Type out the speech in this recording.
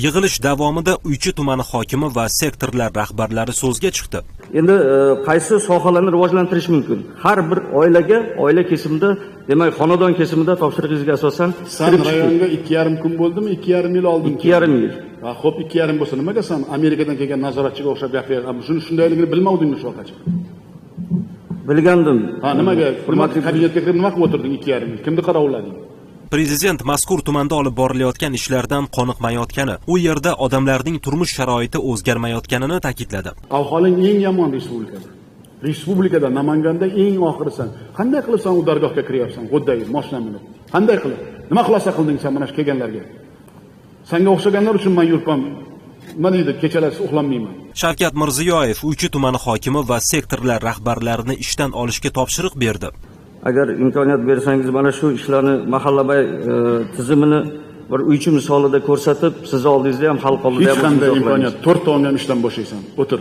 Yig'ilish davomida Uychi tumani hokimi va sektorlar rahbarlari so'zga chiqdi. Endi qaysi sohalarni rivojlantirish mumkin? Har bir oilaga, oila kesimida, demak, xonadon kesimida topshirig'ingizga asosan San rayonga 2,5 kun bo'ldimi? 2,5 yil oldin. 2,5 yil. Ha, xo'p, 2,5 bo'lsa nimaga san Amerikadan kelgan nazoratchiga o'xshab gapiryapsan? Shundayligini bilmovdingmi shu vaqtgacha? Bilgandim. Ha, nimaga? Hurmatli kabinetga kirib nima qilib o'tirding 2,5 yil? Kimni qarovlading? Prezident mazkur tumanda olib borilayotgan ishlardan qoniqmayotgani, u yerda odamlarning turmush sharoiti o'zgarmayotganini ta'kidladi. Ahvoling eng yomon respublikada. Respublikada Namanganda eng oxirisan. Qanday qilib sen u dargohga kiryapsan? G'o'ddagi mashina minib. Qanday qilib? Nima xulosa qilding sen mana shu kelganlarga? Senga o'xshaganlar uchun men yurpam. Nima deydi? Kechalari uxlamayman. Shavkat Mirziyoyev Uychi tumani hokimi va sektorlar rahbarlarini ishdan olishga topshiriq berdi. Agar imkoniyat bersangiz, mana shu ishlarni mahallabay tizimini bir uychi misolida ko'rsatib, siz oldingizda ham xalq oldida ham hech qanday imkoniyat 4 ta ishdan bo'shaysan. O'tir.